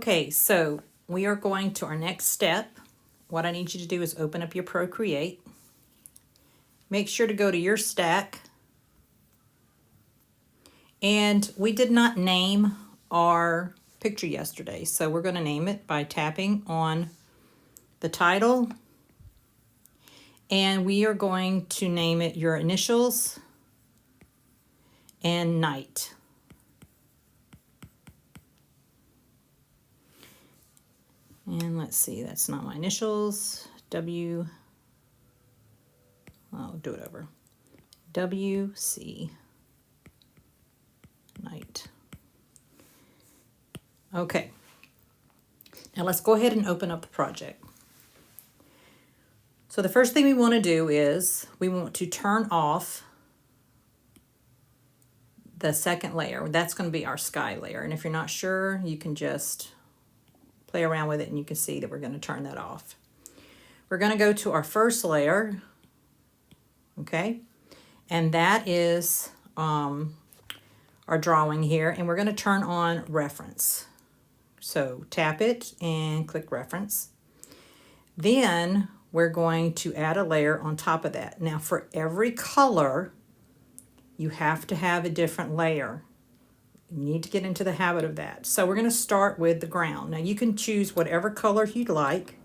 Okay, so we are going to our next step. What I need you to do is open up your Procreate. Make sure to go to your stack. And we did not name our picture yesterday, so we're going to name it by tapping on the title. And we are going to name it your initials and night. And let's see, that's not my initials. I'll do it over. WC night. Okay. Now let's go ahead and open up the project. So the first thing we want to do is we want to turn off the second layer. That's going to be our sky layer. And if you're not sure, you can just play around with it and you can see that we're going to turn that off. We're going to go to our first layer. Okay. And that is our drawing here. And we're going to turn on reference. So tap it and click reference. Then we're going to add a layer on top of that. Now for every color, you have to have a different layer. You need to get into the habit of that. So we're going to start with the ground. Now you can choose whatever color you'd like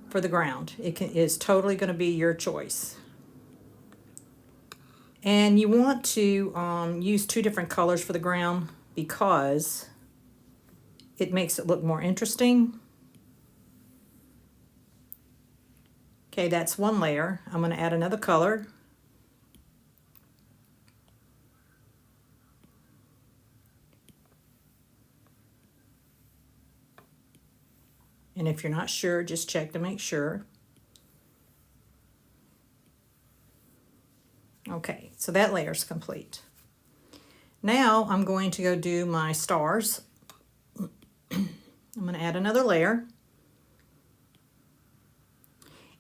for the ground. It is totally going to be your choice. And you want to use two different colors for the ground because it makes it look more interesting. Okay, that's one layer. I'm going to add another color. And if you're not sure, just check to make sure. Okay, so that layer's complete. Now I'm going to go do my stars. I'm going to add another layer.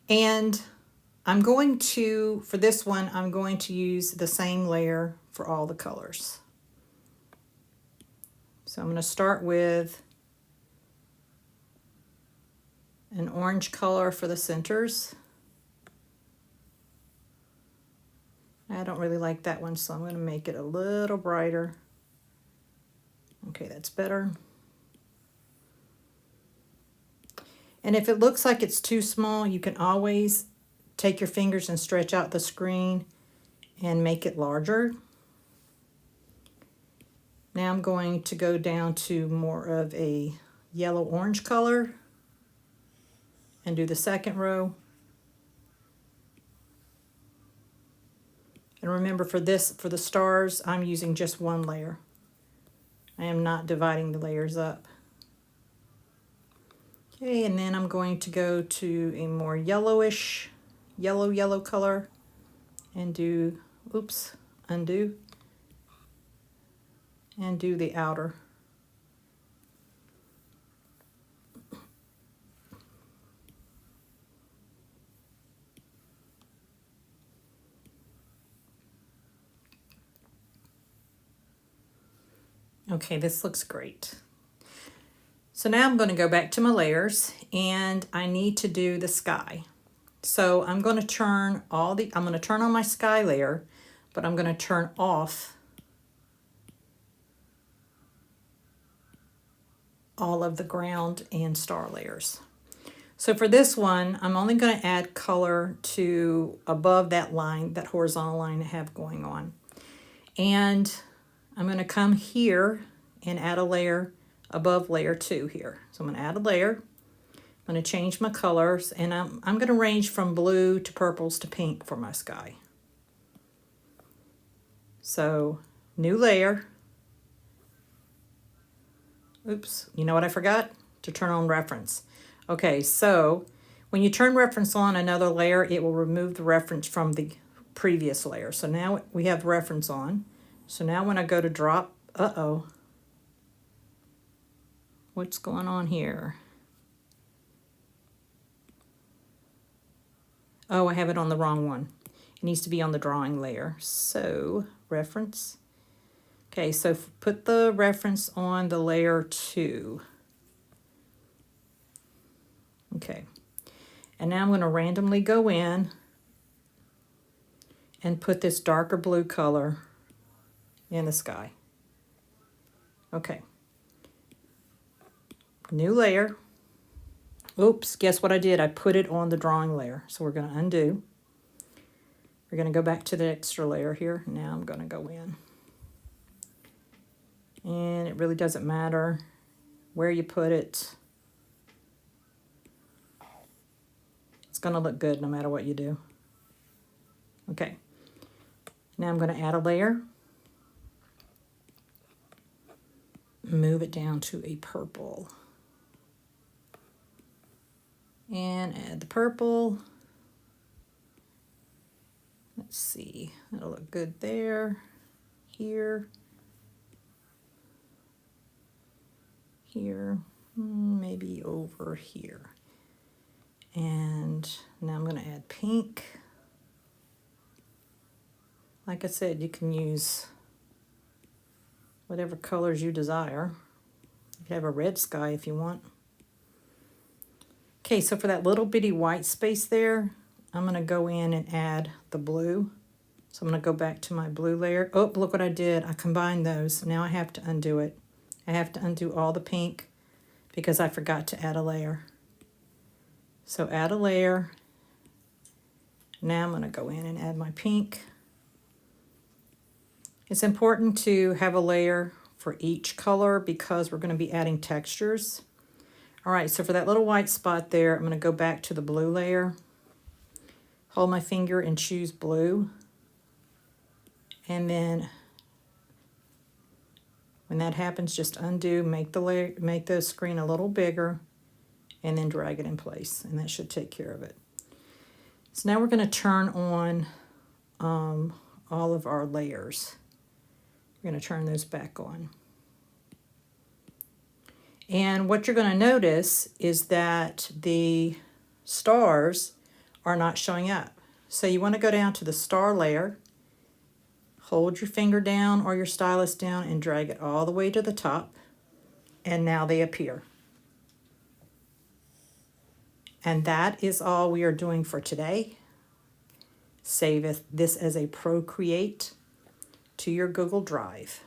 And I'm going to, for this one, I'm going to use the same layer for all the colors. So I'm going to start with an orange color for the centers. I don't really like that one, so I'm going to make it a little brighter. Okay, that's better. And if it looks like it's too small, you can always take your fingers and stretch out the screen and make it larger. Now I'm going to go down to more of a yellow-orange color and do the second row. And remember for the stars, I'm using just one layer. I am not dividing the layers up. Okay, and then I'm going to go to a more yellowish, yellow color and do, undo, and do the outer. Okay, this looks great. So now I'm going to go back to my layers and I need to do the sky. So I'm going to turn I'm going to turn on my sky layer, but I'm going to turn off all of the ground and star layers. So for this one, I'm only going to add color to above that line, that horizontal line I have going on. And I'm going to come here and add a layer above layer 2 here. So I'm going to add a layer. I'm going to change my colors, and I'm going to range from blue to purples to pink for my sky. So new layer. Oops, you know what I forgot? To turn on reference. Okay, so when you turn reference on another layer, it will remove the reference from the previous layer. So now we have reference on. So now when I go to drop, what's going on here? Oh, I have it on the wrong one. It needs to be on the drawing layer. So reference. Okay, so put the reference on the layer 2. Okay. And now I'm going to randomly go in and put this darker blue color in the sky. Okay. New layer. Oops, guess what I did? I put it on the drawing layer. So we're going to undo. We're going to go back to the extra layer here. Now I'm going to go in. And it really doesn't matter where you put it. It's going to look good no matter what you do. Okay. Now I'm going to add a layer. Move it down to a purple. And add the purple. Let's see, that'll look good there, here, here, maybe over here. And now I'm going to add pink. Like I said, you can use whatever colors you desire. You can have a red sky if you want. Okay, so for that little bitty white space there, I'm going to go in and add the blue. So I'm going to go back to my blue layer. Oh, look what I did. I combined those. Now I have to undo it. I have to undo all the pink because I forgot to add a layer. So add a layer. Now I'm going to go in and add my pink. It's important to have a layer for each color because we're going to be adding textures. All right, so for that little white spot there, I'm going to go back to the blue layer. Hold my finger and choose blue. And then when that happens, just undo, make the screen a little bigger, and then drag it in place. And that should take care of it. So now we're going to turn on all of our layers. We're going to turn those back on. And what you're going to notice is that the stars are not showing up. So you want to go down to the star layer, hold your finger down or your stylus down and drag it all the way to the top, and now they appear. And that is all we are doing for today. Save this as a Procreate to your Google Drive.